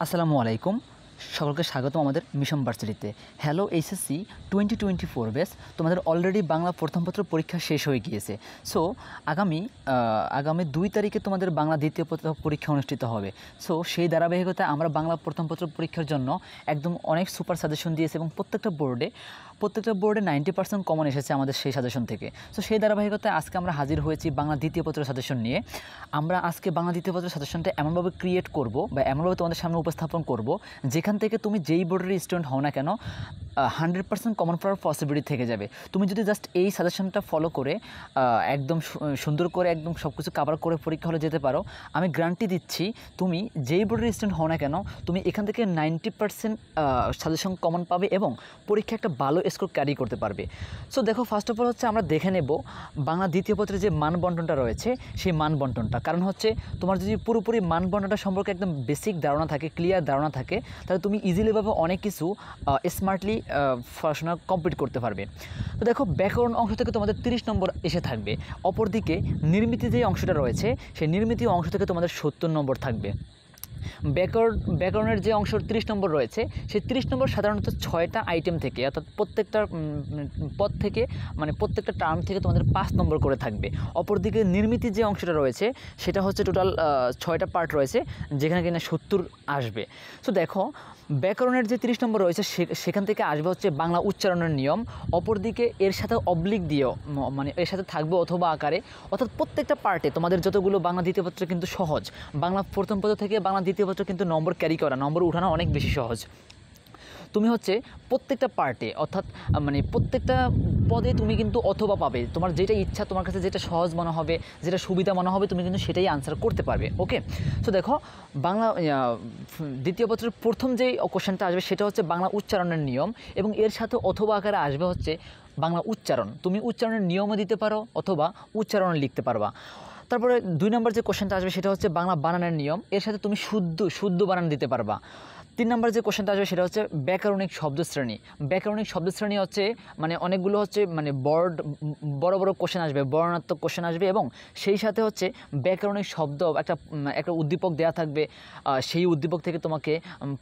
আসসালামু আলাইকুম, সকলকে স্বাগতম আমাদের মিশন ভার্সিটিতে। হ্যালো এইচএসসি 2024 ব্যাচ, তোমাদের অলরেডি বাংলা প্রথম পত্র পরীক্ষা শেষ হয়ে গিয়েছে। সো আগামী 2 তারিখে তোমাদের বাংলা দ্বিতীয় পত্র পরীক্ষা অনুষ্ঠিত হবে। সো সেই ধারাবাহিকতায় আমরা বাংলা প্রথম পত্র পরীক্ষার জন্য একদম অনেক সুপার সাজেশন দিয়েছে এবং প্রত্যেকটা বোর্ডে 90% কমন এসেছে আমাদের সেই সাজেশন থেকে। সো সেই ধারাবাহিকতায় আজকে আমরা হাজির হয়েছি বাংলা দ্বিতীয় পত্র সাজেশন নিয়ে। আমরা আজকে বাংলা দ্বিতীয় পত্র সাজেশনটা এমনভাবে ক্রিয়েট করব বা এমনভাবে তোমাদের সামনে উপস্থাপন করব যেখান থেকে তুমি যেই বোর্ডের স্টুডেন্ট হও না কেন 100% কমন পাওয়ার পসিবিলিটি থেকে যাবে। তুমি যদি জাস্ট এই সাজেশনটা ফলো করে একদম সুন্দর করে একদম সব কিছু কভার করে পরীক্ষা হলে যেতে পারো, আমি গ্যারান্টি দিচ্ছি তুমি যেই বোর্ডের স্টুডেন্ট হও না কেন তুমি এখান থেকে 90% সাজেশন কমন পাবে এবং পরীক্ষা একটা ভালো স্কোর ক্যারি করতে পারবে। সো দেখো, ফার্স্ট অফ অল হচ্ছে আমরা দেখে নেব বাংলা দ্বিতীয় পত্রের যে মান বন্টনটা রয়েছে সেই মান বন্টনটা। কারণ হচ্ছে তোমার যদি পুরোপুরি মান বন্টনটা সম্পর্কে একদম বেসিক ধারণা থাকে, ক্লিয়ার ধারণা থাকে, তাহলে তুমি ইজিলিভাবে অনেক কিছু স্মার্টলি পড়াশোনা কমপ্লিট করতে পারবে। তো দেখো, ব্যাকরণ অংশ থেকে তোমাদের 30 নম্বর এসে থাকবে। অপরদিকে নির্মিতি যে অংশটা রয়েছে সেই নির্মিতি অংশ থেকে তোমাদের 70 নম্বর থাকবে। ব্যাকরণের যে অংশ 30 নম্বর রয়েছে সেই 30 নম্বর সাধারণত 6টা আইটেম থেকে, অর্থাৎ প্রত্যেকটা পদ থেকে মানে প্রত্যেকটা টার্ম থেকে তোমাদের 5 নম্বর করে থাকবে। অপরদিকে নির্মিতি যে অংশটা রয়েছে সেটা হচ্ছে টোটাল 6টা পার্ট রয়েছে যেখানে কিনা 70 আসবে। সো দেখো, ব্যাকরণের যে 30 নম্বর রয়েছে সেখান থেকে আসবে হচ্ছে বাংলা উচ্চারণের নিয়ম। অপরদিকে এর সাথে অবলিক দিয়েও মানে এর সাথে থাকবে অথবা আকারে, অর্থাৎ প্রত্যেকটা পার্টে তোমাদের যতগুলো বাংলা দ্বিতীয় পত্র কিন্তু সহজ। বাংলা প্রথম পত্র থেকে বাংলা দ্বিতীয় পত্র কিন্তু নম্বর ক্যারি করা, নম্বর উঠানো অনেক বেশি সহজ। তুমি হচ্ছে প্রত্যেকটা পার্টে অর্থাৎ মানে প্রত্যেকটা পদে তুমি কিন্তু অথবা পাবে, তোমার যেটা ইচ্ছা, তোমার কাছে যেটা সহজ মনে হবে, যেটা সুবিধা মনে হবে, তুমি কিন্তু সেটাই আনসার করতে পারবে। ওকে, সো দেখো, বাংলা দ্বিতীয় পত্রের প্রথম যেই কোশ্চেনটা আসবে সেটা হচ্ছে বাংলা উচ্চারণের নিয়ম এবং এর সাথে অথবা আকারে আসবে হচ্ছে বাংলা উচ্চারণ। তুমি উচ্চারণের নিয়মও দিতে পারো অথবা উচ্চারণ লিখতে পারবা। তারপরে 2 নম্বর যে কোশ্চেনটা আসবে সেটা হচ্ছে বাংলা বানানের নিয়ম, এর সাথে তুমি শুদ্ধ বানান দিতে পারবা। 3 নম্বর যে কোশ্চেনটা আসবে সেটা হচ্ছে ব্যাকরণিক শব্দশ্রেণী। ব্যাকরণিক শব্দশ্রেণী হচ্ছে মানে অনেকগুলো হচ্ছে মানে বড় বড় কোশ্চেন আসবে, বর্ণনাত্মক কোশ্চেন আসবে এবং সেই সাথে হচ্ছে ব্যাকরণিক শব্দ একটা উদ্দীপক দেওয়া থাকবে। সেই উদ্দীপক থেকে তোমাকে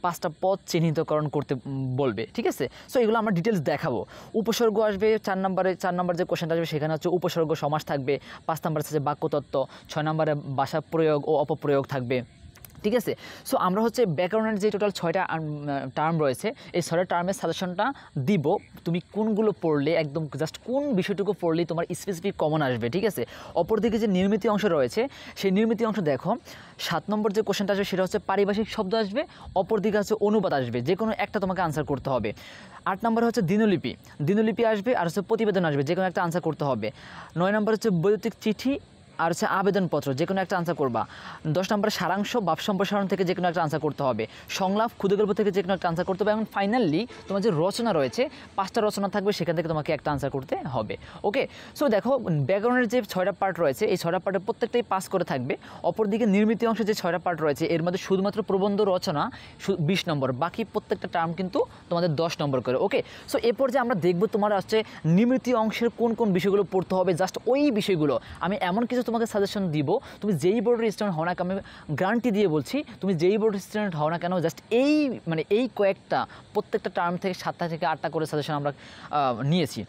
5টা পদ চিহ্নিতকরণ করতে বলবে। ঠিক আছে, সো এগুলো আমরা ডিটেলস দেখাবো। উপসর্গ আসবে 4 নম্বর যে কোশ্চেনটা আসবে সেখানে হচ্ছে উপসর্গ সমাস থাকবে। 5 নম্বর হচ্ছে বাক্যতত্ত্ব, 6 নম্বরে ভাষা প্রয়োগ ও অপপ্রয়োগ থাকবে। ঠিক আছে, সো আমরা হচ্ছে ব্যাকরণের যে টোটাল 6টা টার্ম রয়েছে এই 6টা টার্মের সাজেশনটা দিব। তুমি কোনগুলো পড়লে একদম জাস্ট কোন বিষয়টুকু পড়লেই তোমার স্পেসিফিক কমন আসবে। ঠিক আছে, অপরদিকে যে নির্মিতি অংশ রয়েছে সেই নির্মিতি অংশ দেখো, 7 নম্বর যে কোশ্চেনটা আসবে সেটা হচ্ছে পারিভাষিক শব্দ আসবে, অপরদিকে হচ্ছে অনুবাদ আসবে, যে কোনো একটা তোমাকে আনসার করতে হবে। 8 নম্বরে হচ্ছে দিনলিপি আসবে আর হচ্ছে প্রতিবেদন আসবে, যে কোনো একটা আনসার করতে হবে। 9 নম্বর হচ্ছে বৈদ্যুতিক চিঠি আর হচ্ছে আবেদনপত্র, যে কোনো একটা আনসার করবা। 10 নম্বরে সারাংশ ভাব সম্প্রসারণ থেকে যে কোনো একটা আনসার করতে হবে। সংলাপ ক্ষুদ্রগল্প থেকে যে কোনো একটা আনসার করতে হবে এবং ফাইনালি তোমার যে রচনা রয়েছে 5টা রচনা থাকবে, সেখান থেকে তোমাকে একটা আনসার করতে হবে। ওকে, সো দেখো, ব্যাকরণের যে 6টা পার্ট রয়েছে এই 6টা পার্টের প্রত্যেকটাই পাস করে থাকবে। অপরদিকে নির্মিতি অংশে যে 6টা পার্ট রয়েছে এর মধ্যে শুধুমাত্র প্রবন্ধ রচনা 20 নম্বর, বাকি প্রত্যেকটা টার্ম কিন্তু তোমাদের 10 নম্বর করে। ওকে, সো এরপর যে আমরা দেখবো তোমার হচ্ছে নির্মিতি অংশের কোন কোন বিষয়গুলো পড়তে হবে, জাস্ট ওই বিষয়গুলো আমি এমন কিছু তোমাকে সাজেশন দিব। তুমি যেই বোর্ডের স্টুডেন্ট হও না কেন, আমি গ্যারান্টি দিয়ে বলছি, তুমি যেই বোর্ডের স্টুডেন্ট হও না কেন, জাস্ট এই কয়েকটা প্রত্যেকটা টার্ম থেকে 7টা থেকে 8টা করে সাজেশন আমরা নিয়েছি।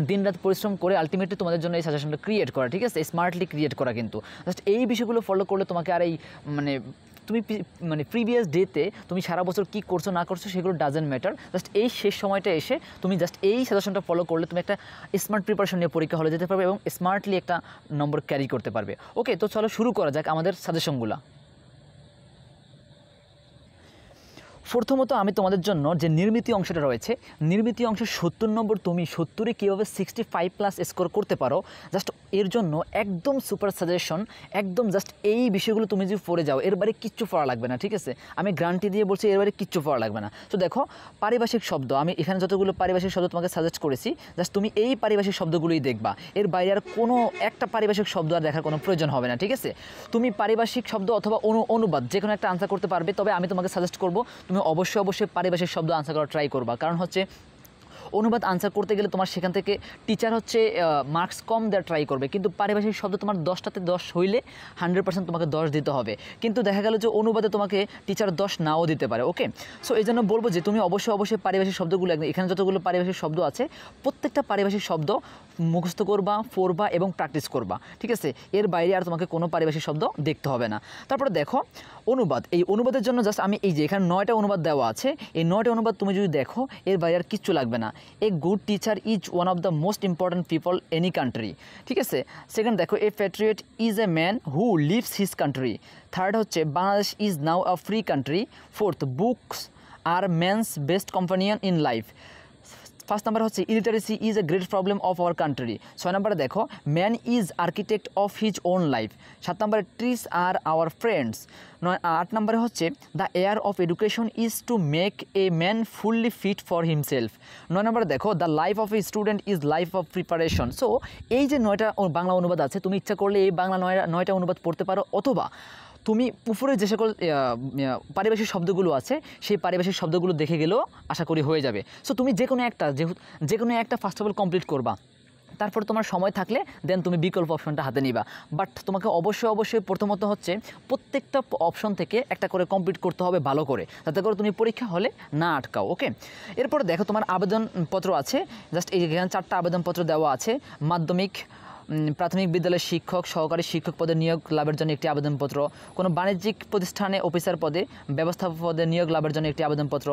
দিনরাত পরিশ্রম করে আলটিমেটলি তোমাদের জন্য এই সাজেশনটা ক্রিয়েট করা। ঠিক আছে, স্মার্টলি ক্রিয়েট করা, কিন্তু জাস্ট এই বিষয়গুলো ফলো করলে তোমাকে আর এই তুমি প্রিভিয়াস ডেতে তুমি সারা বছর কী করছো না করছো সেগুলো ডাজেন্ট ম্যাটার। জাস্ট এই শেষ সময়টা এসে তুমি জাস্ট এই সাজেশনটা ফলো করলে তুমি একটা স্মার্ট প্রিপারেশন নিয়ে পরীক্ষা হলে যেতে পারবে এবং স্মার্টলি একটা নম্বর ক্যারি করতে পারবে। ওকে, তো চলো শুরু করা যাক আমাদের সাজেশনগুলো। প্রথমত আমি তোমাদের জন্য যে নির্মিতি অংশটা রয়েছে, নির্মিতি অংশে 70 নম্বর তুমি 70-এ কীভাবে 65+ স্কোর করতে পারো, জাস্ট এর জন্য একদম সুপার সাজেশন। একদম জাস্ট এই বিষয়গুলো তুমি যদি পড়ে যাও এর বাইরে কিচ্ছু পড়া লাগবে না। ঠিক আছে, আমি গ্যারান্টি দিয়ে বলছি এর বাইরে কিচ্ছু পড়া লাগবে না। তো দেখো, পারিভাষিক শব্দ, আমি এখানে যতগুলো পারিভাষিক শব্দ তোমাকে সাজেস্ট করেছি জাস্ট তুমি এই পারিভাষিক শব্দগুলোই দেখবা, এর বাইরে আর কোনো একটা পারিভাষিক শব্দ আর দেখার কোনো প্রয়োজন হবে না। ঠিক আছে, তুমি পারিভাষিক শব্দ অথবা অনুবাদ যে কোনো একটা আনসার করতে পারবে, তবে আমি তোমাকে সাজেস্ট করবো তুমি অবশ্যই পারিভাষিক শব্দ আনসার করার ট্রাই করবা। কারণ হচ্ছে অনুবাদ আনসার করতে গেলে তোমার সেখান থেকে টিচার হচ্ছে মার্কস কম দেওয়ার ট্রাই করবে, কিন্তু পারিভাষিক শব্দ তোমার 10টাতে 10 হইলে 100% তোমাকে 10 দিতে হবে। কিন্তু দেখা গেল যে অনুবাদে তোমাকে টিচার 10 নাও দিতে পারে। ওকে, সো এই জন্য বলবো যে তুমি অবশ্যই পারিভাষিক শব্দগুলো এখানে যতগুলো পারিভাষিক শব্দ আছে প্রত্যেকটা পারিভাষিক শব্দ মুখস্থ করবা, পড়বা এবং প্র্যাকটিস করবা, ঠিক আছে? এর বাইরে আর তোমাকে কোনো পারিভাষিক শব্দ দেখতে হবে না। তারপরে দেখো অনুবাদ, এই অনুবাদের জন্য জাস্ট আমি এই যে এখানে 9টা অনুবাদ দেওয়া আছে, এই 9টা অনুবাদ তুমি যদি দেখো এর বাইরে আর কিচ্ছু লাগবে না। A good teacher is one of the most important people any country, ঠিক আছে? সেকেন্ড দেখো a patriot is a man who lives his country. Third হচ্ছে Bangladesh is now a free country. Fourth books are man's best companion in life. First number হচ্ছে illiteracy is a great problem of our country. 6 নম্বরে দেখো man is architect of his own life. 7 নম্বরে trees আর hour friends. 8 নম্বরে হচ্ছে the aim of education is to make a man fully fit for himself. 9 নম্বরে দেখো the life of a student is life of preparation. So এই যে 9টা বাংলা অনুবাদ আছে, তুমি ইচ্ছা করলে এই বাংলা 9টা অনুবাদ পড়তে পারো, অথবা তুমি উপরে যে সকল পারিভাষিক শব্দগুলো আছে সেই পারিভাষিক শব্দগুলো দেখে গেলেও আশা করি হয়ে যাবে। সো তুমি যে কোনো একটা ফার্স্ট অফ অল কমপ্লিট করবা, তারপর তোমার সময় থাকলে দেন তুমি বিকল্প অপশনটা হাতে নিবা। বাট তোমাকে অবশ্যই প্রথমত হচ্ছে প্রত্যেকটা অপশন থেকে একটা করে কমপ্লিট করতে হবে ভালো করে, যাতে করে তুমি পরীক্ষা হলে না আটকাও। ওকে, এরপরে দেখো তোমার আবেদনপত্র আছে, জাস্ট এই এখানে 4টা আবেদনপত্র দেওয়া আছে। মাধ্যমিক প্রাথমিক বিদ্যালয়ের শিক্ষক, সহকারী শিক্ষক পদে নিয়োগ লাভের জন্য একটি আবেদনপত্র। কোনো বাণিজ্যিক প্রতিষ্ঠানে অফিসার পদে, ব্যবস্থাপক পদে নিয়োগ লাভের জন্য একটি আবেদনপত্র।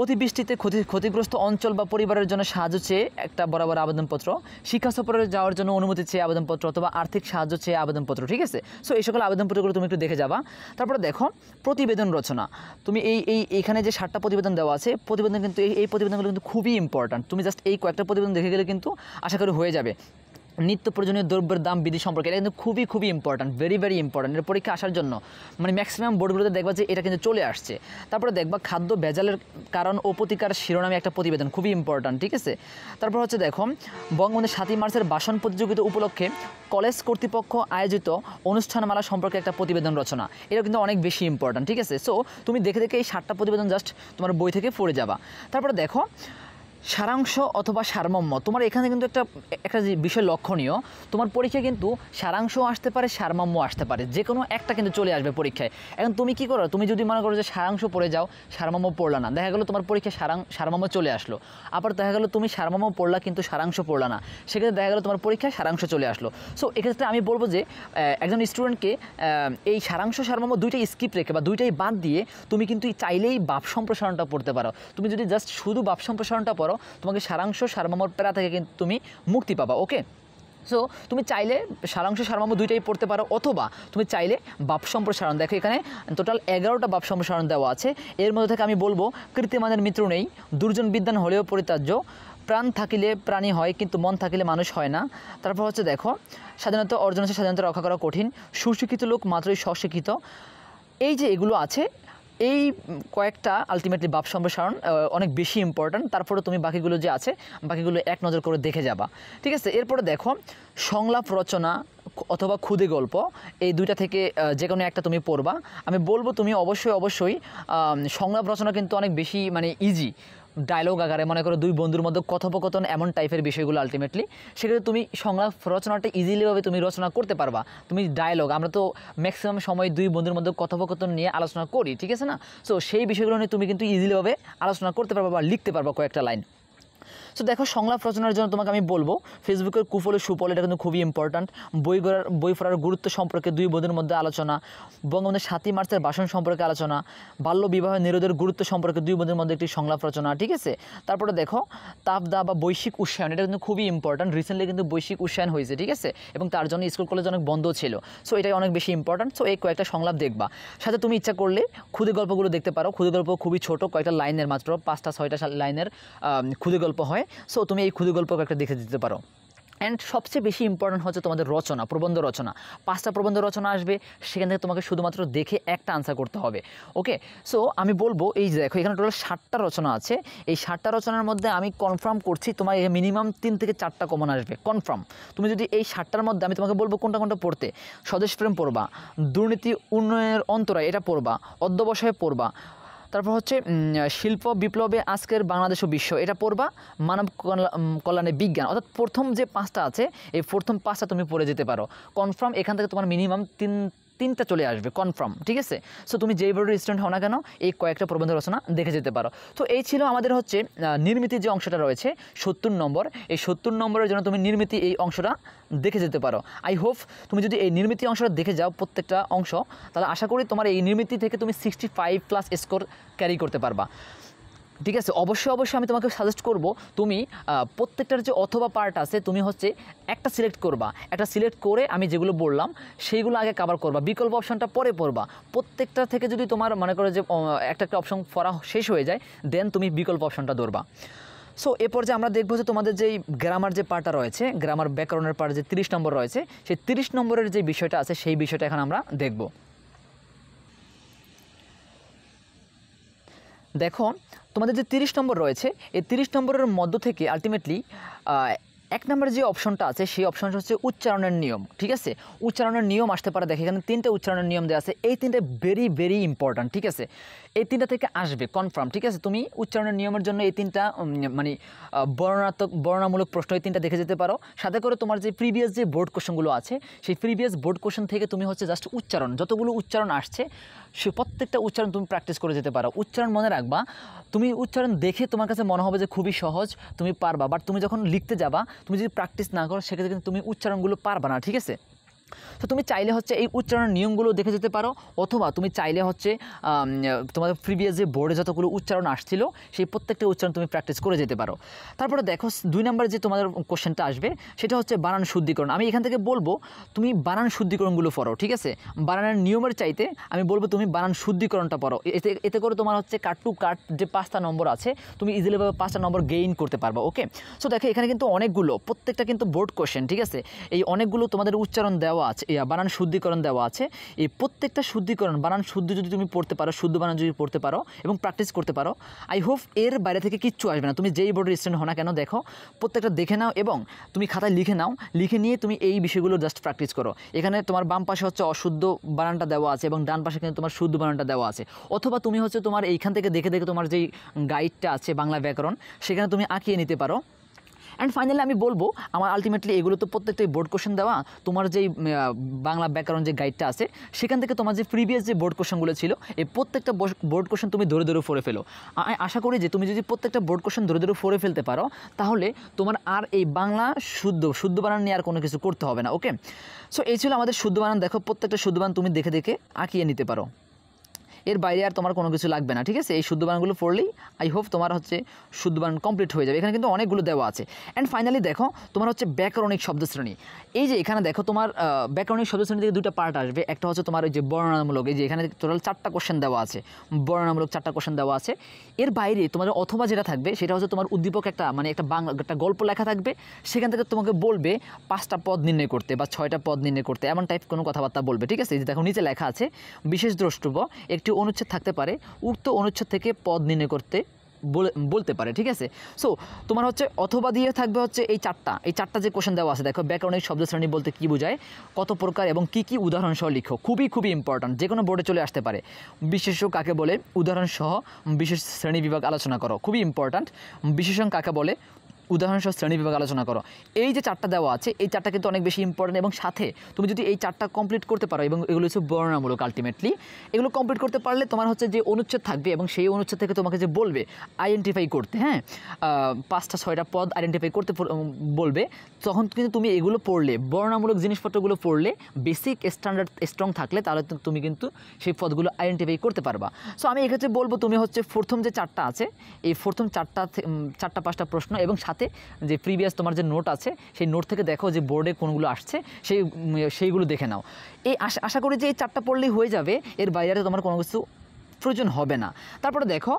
অতিবৃষ্টিতে ক্ষতিগ্রস্ত অঞ্চল বা পরিবারের জন্য সাহায্য চেয়ে একটা বরাবর আবেদনপত্র। শিক্ষা সফরে যাওয়ার জন্য অনুমতি চেয়ে আবেদনপত্র, অথবা আর্থিক সাহায্য চেয়ে আবেদনপত্র, ঠিক আছে? সো এই সকল আবেদনপত্রগুলো তুমি একটু দেখে যাবা। তারপরে দেখো প্রতিবেদন রচনা। তুমি এইখানে যে 7টা প্রতিবেদন দেওয়া আছে, প্রতিবেদন কিন্তু এই প্রতিবেদনগুলো কিন্তু খুবই ইম্পর্ট্যান্ট। তুমি জাস্ট এই কয়েকটা প্রতিবেদন দেখে গেলে কিন্তু আশা করি হয়ে যাবে। নিত্য প্রয়োজনীয় দ্রব্যের দাম বৃদ্ধি সম্পর্কে, এটা কিন্তু খুবই ইম্পর্ট্যান্ট, ভেরি ইম্পর্ট্যান্ট। এর পরীক্ষা আসার জন্য মানে ম্যাক্সিমাম বোর্ডগুলোতে দেখবা যে এটা কিন্তু চলে আসছে। তারপরে দেখবা খাদ্য ভেজালের কারণ ও প্রতিকার শিরোনামে একটা প্রতিবেদন, খুবই ইম্পর্ট্যান্ট, ঠিক আছে? তারপর হচ্ছে দেখো বঙ্গবন্ধু 7ই মার্চের ভাষণ প্রতিযোগিতা উপলক্ষে কলেজ কর্তৃপক্ষ আয়োজিত অনুষ্ঠানমালা সম্পর্কে একটা প্রতিবেদন রচনা, এটা কিন্তু অনেক বেশি ইম্পর্ট্যান্ট, ঠিক আছে? সো তুমি দেখে এই 7টা প্রতিবেদন জাস্ট তোমার বই থেকে পড়ে যাবা। তারপরে দেখো সারাংশ অথবা সারমর্ম, তোমার এখানে কিন্তু একটা যে বিষয় লক্ষণীয়, তোমার পরীক্ষায় কিন্তু সারাংশও আসতে পারে, সারমর্ম আসতে পারে, যে কোনো একটা কিন্তু চলে আসবে পরীক্ষায়। এখন তুমি কি করো, তুমি যদি মনে করো যে সারাংশ পড়ে যাও, সারমর্ম পড়লা না, দেখা গেলো তোমার পরীক্ষায় সারমর্ম চলে আসলো। আবার দেখা গেলো তুমি সারমর্ম পড়লা কিন্তু সারাংশ পড়লা না, সেক্ষেত্রে দেখা গেলো তোমার পরীক্ষায় সারাংশ চলে আসলো। সো এক্ষেত্রে আমি বলবো যে একজন স্টুডেন্টকে এই সারাংশ সারমর্ম দুইটাই স্কিপ রেখে বা দুইটাই বাদ দিয়ে তুমি কিন্তু চাইলেই ভাব সম্প্রসারণটা পড়তে পারো। তুমি যদি জাস্ট শুধু ভাব সম্প্রসারণটা পড়ো, তোমাকে সারাংশ সারমর্মর প্যারা থেকে কিন্তু তুমি মুক্তি পাবা। ওকে, সো তুমি চাইলে সারাংশ সারমর্ম দুইটাই পড়তে পারো, অথবা তুমি চাইলে ভাব সম্প্রসারণ। দেখো এখানে টোটাল 11টা ভাব সম্প্রসারণ দেওয়া আছে। এর মধ্যে থেকে আমি বলবো কৃত্রিমানের মিত্র নেই, দুর্জন বিদ্যান হলেও পরিত্যাজ্য, প্রাণ থাকিলে প্রাণী হয় কিন্তু মন থাকিলে মানুষ হয় না। তারপর হচ্ছে দেখো স্বাধীনতা অর্জন হচ্ছে স্বাধীনতা রক্ষা করা কঠিন, সুশিক্ষিত লোক মাত্রই স্বশিক্ষিত। এই যে এগুলো আছে, এই কয়েকটা আলটিমেটলি ভাব সম্প্রসারণ অনেক বেশি ইম্পর্ট্যান্ট। তারপরে তুমি বাকিগুলো যে আছে বাকিগুলো এক নজর করে দেখে যাবা, ঠিক আছে? এরপরে দেখো সংলাপ রচনা অথবা ক্ষুদে গল্প, এই দুইটা থেকে যে কোনো একটা তুমি পড়বা। আমি বলবো তুমি অবশ্যই সংলাপ রচনা কিন্তু অনেক বেশি মানে ইজি, ডায়লগ আকারে, মনে করো দুই বন্ধুর মধ্যে কথোপকথন, এমন টাইপের বিষয়গুলো আলটিমেটলি, সেক্ষেত্রে তুমি সংলাপ রচনাটা ইজিলিভাবে তুমি রচনা করতে পারবা। তুমি ডায়লগ, আমরা তো ম্যাক্সিমাম সময় দুই বন্ধুর মধ্যে কথোপকথন নিয়ে আলোচনা করি, ঠিক আছে না? সো সেই বিষয়গুলো নিয়ে তুমি কিন্তু ইজিলিভাবে আলোচনা করতে পারবা বা লিখতে পারবা কয়েকটা লাইন। সো দেখো সংলাপ রচনার জন্য তোমাকে আমি বলবো ফেসবুকের কুফলে সুফল, এটা কিন্তু খুবই ইম্পর্ট্যান্ট। বই পড়ার গুরুত্ব সম্পর্কে দুই বন্ধুর মধ্যে আলোচনা, বঙ্গবন্ধু 7ই মার্চের ভাষণ সম্পর্কে আলোচনা, বাল্য বিবাহ নিরোধের গুরুত্ব সম্পর্কে দুই বন্ধুর মধ্যে একটি সংলাপ রচনা, ঠিক আছে? তারপরে দেখো তাপদাহ বা বৈশ্বিক উষ্ণায়ন, এটা কিন্তু খুবই ইম্পর্ট্যান্ট। রিসেন্টলি কিন্তু বৈশ্বিক উষ্ণায়ন হয়েছে, ঠিক আছে? এবং তার জন্য স্কুল কলেজ অনেক বন্ধ ছিল। সো এটাই অনেক বেশি ইম্পর্ট্যান্ট। সো এই কয়েকটা সংলাপ দেখবা, সাথে তুমি ইচ্ছা করলে ক্ষুদে গল্পগুলো দেখতে পারো। ক্ষুদে গল্প খুবই ছোট, কয়েকটা লাইনের মাত্র 5টা 6টা লাইনের ক্ষুদে গল্প হয়। সো তুমি এই ক্ষুদে গল্প একটা দেখে দিতে পারো। অ্যান্ড সবচেয়ে বেশি ইম্পর্ট্যান্ট হচ্ছে তোমাদের রচনা, প্রবন্ধ রচনা। 5টা প্রবন্ধ রচনা আসবে, সেখান থেকে তোমাকে শুধুমাত্র দেখে একটা আনসার করতে হবে। ওকে, সো আমি বলবো এই যে দেখো এখানে টোটাল 7টা রচনা আছে। এই 7টা রচনার মধ্যে আমি কনফার্ম করছি তোমার মিনিমাম 3 থেকে 4টা কমন আসবে, কনফার্ম। তুমি যদি এই 7টার মধ্যে আমি তোমাকে বলবো কোনটা পড়তে, স্বদেশপ্রেম পড়বা, দুর্নীতি উন্নয়নের অন্তরায় এটা পড়বা, অধ্যবসায় পড়বা, তারপর হচ্ছে শিল্প বিপ্লবে আজকের বাংলাদেশ ও বিশ্ব, এটা পড়বা। মানব কল্যাণে বিজ্ঞান, অর্থাৎ প্রথম যে 5টা আছে এই প্রথম 5টা তুমি পড়ে যেতে পারো কনফার্ম। এখান থেকে তোমার মিনিমাম তিনটা চলে আসবে কনফার্ম, ঠিক আছে। সো তুমি যেই বোর্ডের স্টুডেন্ট হও না কেন এই কয়েকটা প্রবন্ধ রচনা দেখে যেতে পারো। তো এই ছিল আমাদের হচ্ছে নির্মিতির যে অংশটা রয়েছে 70 নম্বর, এই 70 নম্বরের জন্য তুমি নির্মিতি এই অংশটা দেখে যেতে পারো। আই হোপ তুমি যদি এই নির্মিতি অংশটা দেখে যাও প্রত্যেকটা অংশ, তাহলে আশা করি তোমার এই নির্মিতি থেকে তুমি 65+ স্কোর ক্যারি করতে পারবা, ঠিক আছে। অবশ্যই আমি তোমাকে সাজেস্ট করব তুমি প্রত্যেকটার যে অথবা পার্ট আছে তুমি হচ্ছে একটা সিলেক্ট করবা, একটা সিলেক্ট করে আমি যেগুলো বললাম সেইগুলো আগে কভার করবা, বিকল্প অপশনটা পরে পড়বা। প্রত্যেকটা থেকে যদি তোমার মনে করো যে একটা অপশন পড়া শেষ হয়ে যায় দেন তুমি বিকল্প অপশনটা ধরবা। সো এরপর যে আমরা দেখবো যে তোমাদের যেই গ্রামার যে পার্টটা রয়েছে, গ্রামার ব্যাকরণের পার্ট যে 30 নম্বর রয়েছে, সেই 30 নম্বরের যে বিষয়টা আছে সেই বিষয়টা এখন আমরা দেখব। দেখো তোমাদের যে 30 নম্বর রয়েছে এই 30 নম্বরের মধ্য থেকে আলটিমেটলি 1 নম্বরের যে অপশনটা আছে সেই অপশনটা হচ্ছে উচ্চারণের নিয়ম, ঠিক আছে। উচ্চারণের নিয়ম আসতে পারে, দেখে এখানে 3টে উচ্চারণের নিয়ম দেওয়া আছে, এই 3টে ভেরি ইম্পর্ট্যান্ট, ঠিক আছে। এই 3টা থেকে আসবে কনফার্ম, ঠিক আছে। তুমি উচ্চারণের নিয়মের জন্য এই 3টা মানে বর্ণনামূলক প্রশ্ন এই 3টা দেখে যেতে পারো। সাথে করে তোমার যে প্রিভিয়াস যে বোর্ড কোশ্চেনগুলো আছে সেই প্রিভিয়াস বোর্ড কোশ্চেন থেকে তুমি হচ্ছে জাস্ট উচ্চারণ, যতগুলো উচ্চারণ আসছে সে প্রত্যেকটা উচ্চারণ তুমি প্র্যাকটিস করে যেতে পারো। উচ্চারণ মনে রাখবা, তুমি উচ্চারণ দেখে তোমার কাছে মনে হবে যে খুবই সহজ, তুমি পারবা, বাট তুমি যখন লিখতে যাবা তুমি যদি প্র্যাকটিস না করো সেক্ষেত্রে কিন্তু তুমি উচ্চারণগুলো পারবা না, ঠিক আছে। তো তুমি চাইলে হচ্ছে এই উচ্চারণের নিয়মগুলো দেখে যেতে পারো, অথবা তুমি চাইলে হচ্ছে তোমাদের প্রিভিয়াস যে বোর্ডে যতগুলো উচ্চারণ আসছিল সেই প্রত্যেকটা উচ্চারণ তুমি প্র্যাকটিস করে যেতে পারো। তারপরে দেখো 2 নম্বরে যে তোমাদের কোশ্চেনটা আসবে সেটা হচ্ছে বানান শুদ্ধিকরণ। আমি এখান থেকে বলবো তুমি বানান শুদ্ধিকরণগুলো পড়ো, ঠিক আছে। বানানের নিয়মের চাইতে আমি বলবো তুমি বানান শুদ্ধিকরণটা পড়ো, এতে করে তোমার হচ্ছে কাট টু কাট যে 5টা নম্বর আছে তুমি ইজিলিভাবে 5টা নম্বর গেইন করতে পারবা, ওকে। সো দেখো এখানে কিন্তু অনেকগুলো, প্রত্যেকটা কিন্তু বোর্ড কোশ্চেন, ঠিক আছে। এই অনেকগুলো তোমাদের উচ্চারণ দেওয়া আছে, বানান শুদ্ধিকরণ দেওয়া আছে। এই প্রত্যেকটা শুদ্ধিকরণ বানান শুদ্ধ যদি তুমি পড়তে পারো, শুদ্ধ বানান যদি পড়তে পারো এবং প্র্যাকটিস করতে পারো, আই হোপ এর বাইরে থেকে কিচ্ছু আসবে না। তুমি যেই বোর্ডের স্টুডেন্ট হও না কেন দেখো প্রত্যেকটা দেখে নাও এবং তুমি খাতায় লিখে নাও, লিখে নিয়ে তুমি এই বিষয়গুলো জাস্ট প্র্যাকটিস করো। এখানে তোমার বাম পাশে হচ্ছে অশুদ্ধ বানানটা দেওয়া আছে এবং ডান পাশে কিন্তু তোমার শুদ্ধ বানানটা দেওয়া আছে, অথবা তুমি হচ্ছে তোমার এইখান থেকে দেখে তোমার যেই গাইডটা আছে বাংলা ব্যাকরণ সেখানে তুমি আঁকিয়ে নিতে পারো। অ্যান্ড ফাইনালি আমি বলবো আমার আলটিমেটলি এগুলো তো প্রত্যেকটাই বোর্ড কোশ্চেন দেওয়া, তোমার যেই বাংলা ব্যাকরণ যে গাইডটা আছে সেখান থেকে তোমার যে প্রিভিয়াস যে বোর্ড কোশ্চেনগুলো ছিল এই প্রত্যেকটা বোর্ড কোশ্চেন তুমি ধরে পড়ে ফেলো। আশা করি যে তুমি যদি প্রত্যেকটা বোর্ড কোশ্চেন ধরে পড়ে ফেলতে পারো তাহলে তোমার আর এই বাংলা শুদ্ধ বানান নিয়ে আর কোনো কিছু করতে হবে না, ওকে। সো এই ছিল আমাদের শুদ্ধ বানান। দেখো প্রত্যেকটা শুদ্ধ বানান তুমি দেখে আঁকিয়ে নিতে পারো, এর বাইরে আর তোমার কোনো কিছু লাগবে না, ঠিক আছে। এই শুদ্ধ বানানগুলো পড়লেই আই হোপ তোমার হচ্ছে শুদ্ধ বানান কমপ্লিট হয়ে যাবে। এখানে কিন্তু অনেকগুলো দেওয়া আছে। অ্যান্ড ফাইনালি দেখো তোমার হচ্ছে ব্যাকরণিক শব্দশ্রেণী। এই যে এখানে দেখো তোমার ব্যাকরণিক শব্দশ্রেণী থেকে 2টা পার্ট আসবে, একটা হচ্ছে তোমার ওই যে বর্ণনামূলক, এই যে এখানে টোটাল 4টা কোশ্চেন দেওয়া আছে, বর্ণনামূলক 4টা কোশ্চেন দেওয়া আছে। এর বাইরে তোমার অথবা যেটা থাকবে সেটা হচ্ছে তোমার উদ্দীপক একটা মানে একটা গল্প লেখা থাকবে, সেখান থেকে তোমাকে বলবে 5টা পদ নির্ণয় করতে বা 6টা পদ নির্ণয় করতে, এমন টাইপ কোনো কথাবার্তা বলবে, ঠিক আছে। এই যে দেখো নিচে লেখা আছে বিশেষ দ্রষ্টব্য একটি অনুচ্ছেদ থাকতে পারে, উক্ত অনুচ্ছেদ থেকে পদ নির্ণয় করতে বলতে পারে, ঠিক আছে। সো তোমার হচ্ছে অথবা দিয়ে থাকবে হচ্ছে এই 4টা যে কোশ্চেন দেওয়া আছে। দেখো ব্যাকরণিক শব্দশ্রেণী বলতে কি বোঝায়, কত প্রকার এবং কি উদাহরণ সহ লিখো, খুবই ইম্পর্ট্যান্ট, যে কোনো বোর্ডে চলে আসতে পারে। বিশেষ্য কাকে বলে, উদাহরণ সহ বিশেষ শ্রেণী বিভাগ আলোচনা করো, খুবই ইম্পর্ট্যান্ট। বিশেষণ কাকে বলে, উদাহরণ সহ শ্রেণী বিভাগ আলোচনা করো। এই যে 4টা দেওয়া আছে এই 4টা কিন্তু অনেক বেশি ইম্পর্টেন্ট, এবং সাথে তুমি যদি এই 4টা কমপ্লিট করতে পারো এবং এগুলো হচ্ছে বর্ণনামূলক, আলটিমেটলি এগুলো কমপ্লিট করতে পারলে তোমার হচ্ছে যে অনুচ্ছেদ থাকবে এবং সেই অনুচ্ছেদ থেকে তোমাকে যে বলবে আইডেন্টিফাই করতে, হ্যাঁ 5টা 6টা পদ আইডেন্টিফাই করতে বলবে, তখন কিন্তু তুমি এগুলো পড়লে, বর্ণনামূলক জিনিসপত্রগুলো পড়লে বেসিক স্ট্যান্ডার্ড স্ট্রং থাকলে তাহলে তুমি কিন্তু সেই পদগুলো আইডেন্টিফাই করতে পারবা। সো আমি এক্ষেত্রে বলবো তুমি হচ্ছে প্রথম যে 4টা আছে এই প্রথম 4টা 5টা প্রশ্ন এবং সাথে যে প্রিভিয়াস তোমার যে নোট আছে সেই নোট থেকে দেখো যে বোর্ডে কোনগুলো আসছে সেইগুলো দেখে নাও। এই আশা করি যে এই 4টা পড়লেই হয়ে যাবে, এর বাইরে তোমার কোনো কিছু প্রয়োজন হবে না। তারপরে দেখো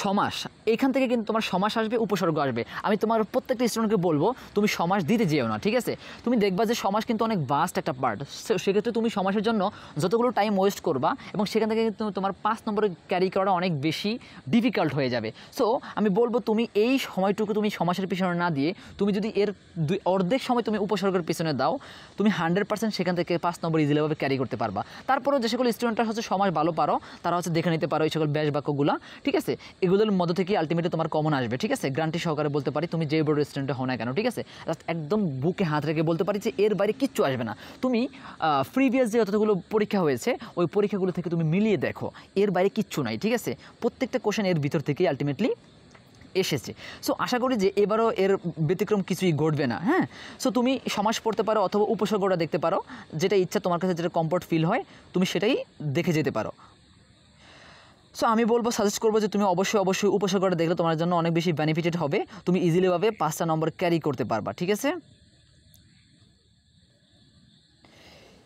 সমাস, এখান থেকে কিন্তু তোমার সমাস আসবে, উপসর্গ আসবে। আমি তোমার প্রত্যেকটা স্টুডেন্টকে বলবো তুমি সমাস দিতে যেও না, ঠিক আছে? তুমি দেখবা যে সমাস কিন্তু অনেক ভাস্ট একটা পার্ট, সেক্ষেত্রে তুমি সমাসের জন্য যতগুলো টাইম ওয়েস্ট করবা এবং সেখান থেকে কিন্তু তোমার 5 নম্বরে ক্যারি করাটা অনেক বেশি ডিফিকাল্ট হয়ে যাবে। সো আমি বলবো তুমি এই সময়টুকু তুমি সমাসের পিছনে না দিয়ে তুমি যদি এর অর্ধেক সময় তুমি উপসর্গের পিছনে দাও, তুমি 100% সেখান থেকে 5 নম্বর ইজিলিভাবে ক্যারি করতে পারবা। তারপরেও যে সকল স্টুডেন্টরা হচ্ছে সমাস ভালো পারো তারা হচ্ছে দেখে নিতে পারো এই সকল ব্যাস বাক্যগুলো, ঠিক আছে? এগুলোর মধ্য থেকে আলটিমেটলি তোমার কমন আসবে, ঠিক আছে? গ্যারান্টি সহকারে বলতে পারি, তুমি যে বোর্ডের স্টুডেন্ট হও না কেন, ঠিক আছে? একদম বুকে হাত রেখে বলতে পারি যে এর বাইরে কিচ্ছু আসবে না। তুমি প্রিভিয়াস যে যতগুলো পরীক্ষা হয়েছে ওই পরীক্ষাগুলো থেকে তুমি মিলিয়ে দেখো, এর বাইরে কিচ্ছু নাই, ঠিক আছে? প্রত্যেকটা কোশ্চেন এর ভিতর থেকেই আলটিমেটলি এসেছে। সো আশা করি যে এবারও এর ব্যতিক্রম কিছুই ঘটবে না। হ্যাঁ, সো তুমি সমাস পড়তে পারো অথবা উপসর্গটা দেখতে পারো, যেটা ইচ্ছা তোমার কাছে, যেটা কমফর্ট ফিল হয় তুমি সেটাই দেখে যেতে পারো। সো আমি বলবো, সাজেস্ট করবো যে তুমি অবশ্যই উপসর্গটা দেখলে তোমার জন্য অনেক বেশি বেনিফিটেড হবে, তুমি ইজিলিভাবে 5টা নম্বর ক্যারি করতে পারবা, ঠিক আছে?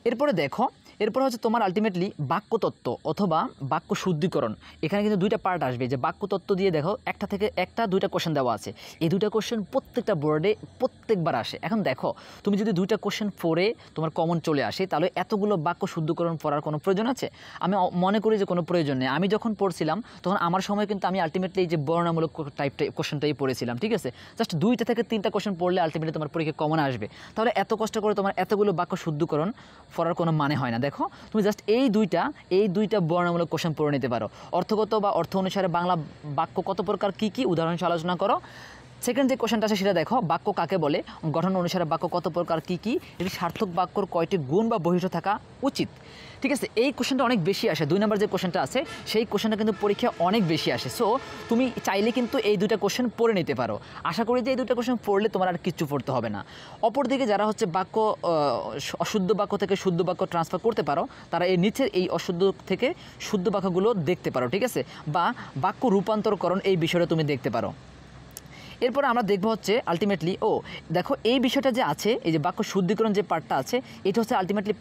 এরপরে দেখো, এরপর হচ্ছে তোমার আলটিমেটলি বাক্যতত্ত্ব অথবা বাক্য শুদ্ধিকরণ। এখানে কিন্তু 2টা পার্ট আসবে, যে বাক্যতত্ত্ব দিয়ে দেখো একটা থেকে একটা 2টা কোশ্চেন দেওয়া আছে। এই 2টা কোশ্চেন প্রত্যেকটা বোর্ডে প্রত্যেকবার আসে। এখন দেখো তুমি যদি 2টা কোশ্চেন পড়ে তোমার কমন চলে আসে, তাহলে এতগুলো বাক্য শুদ্ধিকরণ পড়ার কোনো প্রয়োজন আছে? আমি মনে করি যে কোনো প্রয়োজন নেই। আমি যখন পড়ছিলাম তখন আমার সময় কিন্তু আমি আলটিমেটলি এই যে বর্ণনামূলক টাইপটা কোশ্চেনটাই পড়েছিলাম, ঠিক আছে? জাস্ট 2টা থেকে 3টা কোশ্চেন পড়লে আলটিমেটলি তোমার পরীক্ষা কমন আসবে। তাহলে এত কষ্ট করে তোমার এতগুলো বাক্য শুদ্ধিকরণ পড়ার কোনো মানে হয় না। দেখো তুমি জাস্ট এই দুইটা বর্ণনামূলক কোশ্চেন পড়ে নিতে পারো। অর্থগত বা অর্থ অনুসারে বাংলা বাক্য কত প্রকার, কী কী উদাহরণ আলোচনা করো। সেকেন্ড যে কোশ্চেনটা আছে সেটা দেখো, বাক্য কাকে বলে, গঠন অনুসারে বাক্য কত প্রকার, কী কী, এটি সার্থক বাক্যর কয়টি গুণ বা বৈশিষ্ট্য থাকা উচিত, ঠিক আছে? এই কোশ্চেনটা অনেক বেশি আসে। 2 নম্বর যে কোশ্চেনটা আছে সেই কোশ্চেনটা কিন্তু পরীক্ষা অনেক বেশি আসে। সো তুমি চাইলে কিন্তু এই 2টা কোশ্চেন পড়ে নিতে পারো। আশা করি যে এই 2টা কোশ্চেন পড়লে তোমার আর কিচ্ছু পড়তে হবে না। অপরদিকে যারা হচ্ছে বাক্য অশুদ্ধ বাক্য থেকে শুদ্ধ বাক্য ট্রান্সফার করতে পারো, তারা এই নিচের এই অশুদ্ধ থেকে শুদ্ধ বাক্যগুলো দেখতে পারো, ঠিক আছে? বা বাক্য রূপান্তরকরণ এই বিষয়টা তুমি দেখতে পারো। এরপর আমরা দেখব হচ্ছে আলটিমেটলি দেখো এই বিষয়টা যে আছে, এই যে বাক্য শুদ্ধিকরণ যে পার্টটা আছে, এটা হচ্ছে আলটিমেটলি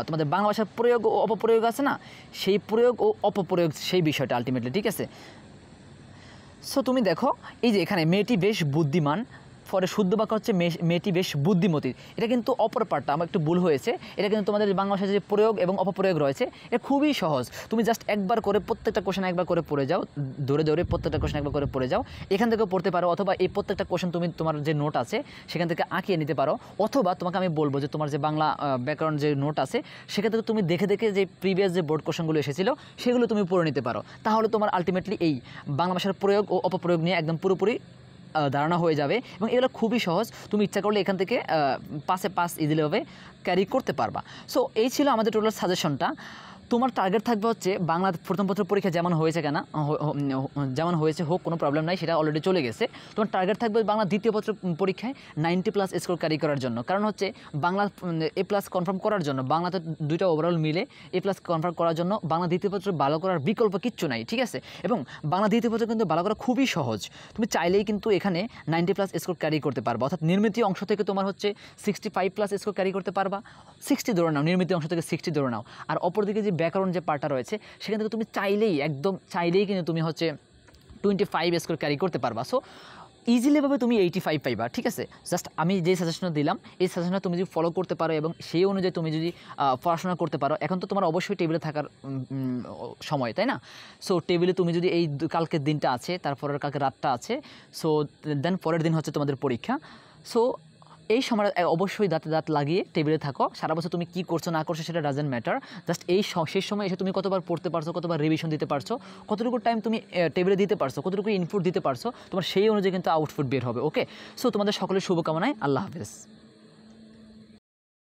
তোমাদের বাংলা ভাষার প্রয়োগ ও অপপ্রয়োগ আছে না, সেই প্রয়োগ ও অপপ্রয়োগ সেই বিষয়টা আলটিমেটলি, ঠিক আছে? সো তুমি দেখো এই যে এখানে মেয়েটি বেশ বুদ্ধিমান, পরে শুদ্ধ বাক্য হচ্ছে মেয়েটি বেশ বুদ্ধিমতী। এটা কিন্তু অপর পার্টটা আমার একটু ভুল হয়েছে। এটা কিন্তু তোমাদের বাংলা ভাষায় যে প্রয়োগ এবং অপপ্রয়োগ রয়েছে এটা খুবই সহজ। তুমি জাস্ট একবার করে প্রত্যেকটা কোশ্চেন একবার করে পড়ে যাও, ধরে প্রত্যেকটা কোশ্চেন একবার করে পড়ে যাও। এখান থেকেও পড়তে পারো, অথবা এই প্রত্যেকটা কোশ্চেন তুমি তোমার যে নোট আছে সেখান থেকে আঁকিয়ে নিতে পারো, অথবা তোমাকে আমি বলবো যে তোমার যে বাংলা ব্যাকরণ যে নোট আছে সেখান থেকে তুমি দেখে যে প্রিভিয়াস যে বোর্ড কোশ্চেনগুলো এসেছিলো সেগুলো তুমি পড়ে নিতে পারো। তাহলে তোমার আলটিমেটলি এই বাংলা ভাষার প্রয়োগ ও অপপ্রয়োগ নিয়ে একদম পুরোপুরি ধারণা হয়ে যাবে, এবং এগুলো খুবই সহজ। তুমি ইচ্ছা করলে এখান থেকে 5 ইজিলিভাবে ক্যারি করতে পারবা। সো এই ছিল আমাদের টোটাল সাজেশনটা। তোমার টার্গেট থাকবে হচ্ছে বাংলা প্রথম পত্র পরীক্ষা যেমন হয়েছে যেমন হয়েছে হোক, কোনো প্রবলেম নাই, সেটা অলরেডি চলে গেছে। তোমার টার্গেট থাকবে বাংলা দ্বিতীয় পত্র পরীক্ষায় 90+ স্কোর ক্যারি করার জন্য। কারণ হচ্ছে বাংলা A+ কনফার্ম করার জন্য, বাংলাতে 2টা ওভারঅল মিলে A+ কনফার্ম করার জন্য বাংলা দ্বিতীয় পত্র ভালো করার বিকল্প কিচ্ছু নাই, ঠিক আছে? এবং বাংলা দ্বিতীয় পত্র কিন্তু ভালো করা খুবই সহজ। তুমি চাইলেই কিন্তু এখানে 90+ স্কোর ক্যারি করতে পারবা, অর্থাৎ নির্মিত অংশ থেকে তোমার হচ্ছে 65+ স্কোর ক্যারি করতে পারবা। 60 ধরে নাও, নির্মিত অংশ থেকে 60 ধরে নাও। আর অপরদিকে যে ব্যাকরণ যে পার্টটা রয়েছে সেখান থেকে তুমি চাইলেই কিন্তু তুমি হচ্ছে 25 স্কোর ক্যারি করতে পারবা। সো ইজিলিভাবে তুমি 85 পাইবা, ঠিক আছে? জাস্ট আমি যে সাজেশনটা দিলাম এই সাজেশনটা তুমি যদি ফলো করতে পারো এবং সেই অনুযায়ী তুমি যদি পড়াশোনা করতে পারো, এখন তো তোমার অবশ্যই টেবিলে থাকার সময়, তাই না? সো টেবিলে তুমি যদি এই কালকের দিনটা আছে, তারপরের কালকে রাতটা আছে, সো দেন পরের দিন হচ্ছে তোমাদের পরীক্ষা। সো এই সময় অবশ্যই দাঁত লাগিয়ে টেবিলে থাকো। সারা বছর তুমি কী করছো না করছো সেটা ডাজেন্ট ম্যাটার। জাস্ট শেষ সময় এসে তুমি কতবার পড়তে পারছো, কতবার রিভিশন দিতে পারছো, কতটুকু টাইম তুমি টেবিলে দিতে পারছো, কতটুকু ইনপুট দিতে পারছো, তোমার সেই অনুযায়ী কিন্তু আউটপুট বের হবে। ওকে, সো তোমাদের সকলের শুভকামনায়, আল্লাহ হাফেজ।